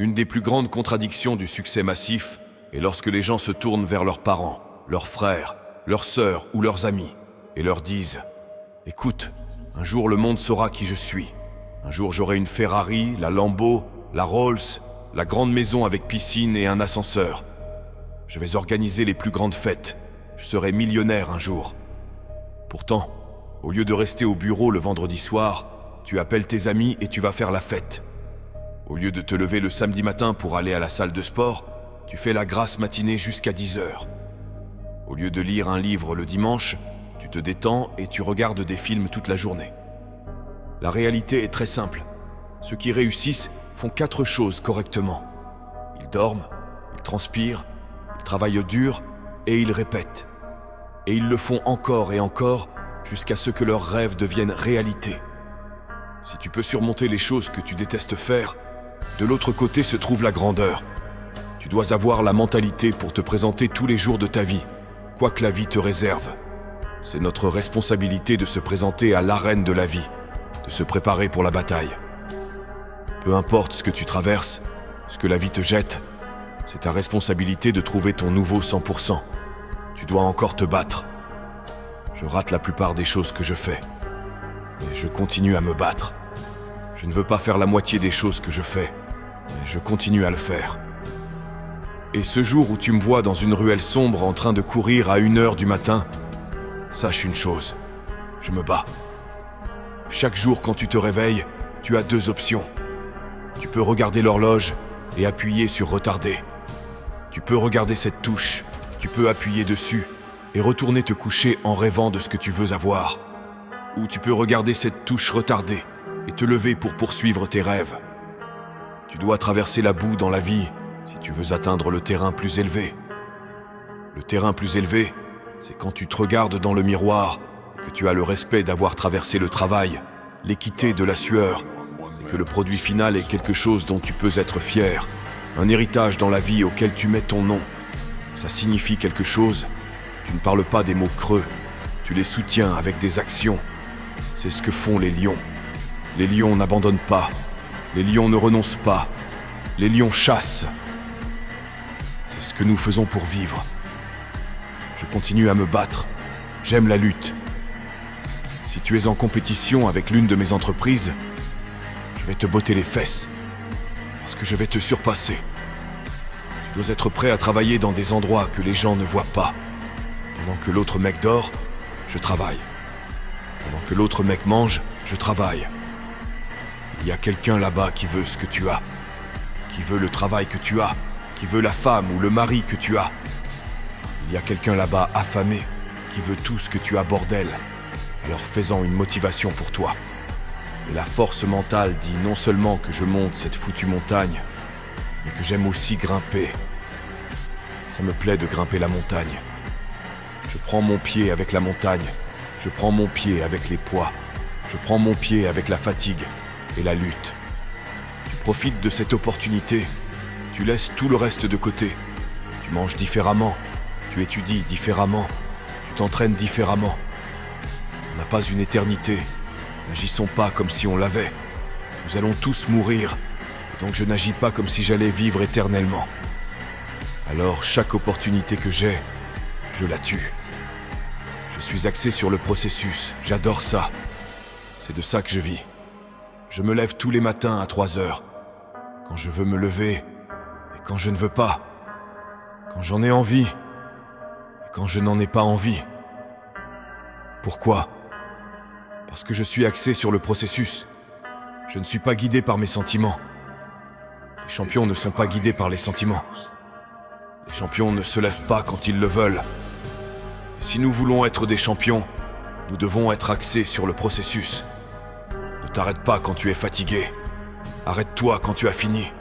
Une des plus grandes contradictions du succès massif est lorsque les gens se tournent vers leurs parents, leurs frères, leurs sœurs ou leurs amis et leur disent « Écoute, un jour le monde saura qui je suis. Un jour j'aurai une Ferrari, la Lambo, la Rolls, la grande maison avec piscine et un ascenseur. Je vais organiser les plus grandes fêtes. Je serai millionnaire un jour. » Pourtant, au lieu de rester au bureau le vendredi soir, tu appelles tes amis et tu vas faire la fête. Au lieu de te lever le samedi matin pour aller à la salle de sport, tu fais la grasse matinée jusqu'à 10h. Au lieu de lire un livre le dimanche, tu te détends et tu regardes des films toute la journée. La réalité est très simple. Ceux qui réussissent font 4 choses correctement. Ils dorment, ils transpirent, ils travaillent dur et ils répètent. Et ils le font encore et encore jusqu'à ce que leurs rêves deviennent réalité. Si tu peux surmonter les choses que tu détestes faire, de l'autre côté se trouve la grandeur. Tu dois avoir la mentalité pour te présenter tous les jours de ta vie, quoi que la vie te réserve. C'est notre responsabilité de se présenter à l'arène de la vie, de se préparer pour la bataille. Peu importe ce que tu traverses, ce que la vie te jette, c'est ta responsabilité de trouver ton nouveau 100%. Tu dois encore te battre. Je rate la plupart des choses que je fais, mais je continue à me battre. Je ne veux pas faire la moitié des choses que je fais, mais je continue à le faire. Et ce jour où tu me vois dans une ruelle sombre en train de courir à 1h du matin, sache une chose, je me bats. Chaque jour quand tu te réveilles, tu as 2 options. Tu peux regarder l'horloge et appuyer sur retarder. Tu peux regarder cette touche, tu peux appuyer dessus et retourner te coucher en rêvant de ce que tu veux avoir. Ou tu peux regarder cette touche retarder et te lever pour poursuivre tes rêves. Tu dois traverser la boue dans la vie si tu veux atteindre le terrain plus élevé. Le terrain plus élevé, c'est quand tu te regardes dans le miroir et que tu as le respect d'avoir traversé le travail, l'équité de la sueur, et que le produit final est quelque chose dont tu peux être fier, un héritage dans la vie auquel tu mets ton nom. Ça signifie quelque chose. Tu ne parles pas des mots creux, tu les soutiens avec des actions. C'est ce que font les lions. Les lions n'abandonnent pas, les lions ne renoncent pas, les lions chassent. C'est ce que nous faisons pour vivre. Je continue à me battre, j'aime la lutte. Si tu es en compétition avec l'une de mes entreprises, je vais te botter les fesses, parce que je vais te surpasser. Tu dois être prêt à travailler dans des endroits que les gens ne voient pas. Pendant que l'autre mec dort, je travaille. Pendant que l'autre mec mange, je travaille. Il y a quelqu'un là-bas qui veut ce que tu as, qui veut le travail que tu as, qui veut la femme ou le mari que tu as. Il y a quelqu'un là-bas affamé, qui veut tout ce que tu as, bordel. Alors fais-en une motivation pour toi. Et la force mentale dit non seulement que je monte cette foutue montagne, mais que j'aime aussi grimper. Ça me plaît de grimper la montagne. Je prends mon pied avec la montagne, je prends mon pied avec les poids, je prends mon pied avec la fatigue et la lutte. Tu profites de cette opportunité, tu laisses tout le reste de côté. Tu manges différemment, tu étudies différemment, tu t'entraînes différemment. On n'a pas une éternité, n'agissons pas comme si on l'avait. Nous allons tous mourir, donc je n'agis pas comme si j'allais vivre éternellement. Alors chaque opportunité que j'ai, je la tue. Je suis axé sur le processus, j'adore ça. C'est de ça que je vis. Je me lève tous les matins à 3h. Quand je veux me lever, et quand je ne veux pas. Quand j'en ai envie, et quand je n'en ai pas envie. Pourquoi ? Parce que je suis axé sur le processus. Je ne suis pas guidé par mes sentiments. Les champions ne sont pas guidés par les sentiments. Les champions ne se lèvent pas quand ils le veulent. Et si nous voulons être des champions, nous devons être axés sur le processus. Ne t'arrête pas quand tu es fatigué. Arrête-toi quand tu as fini.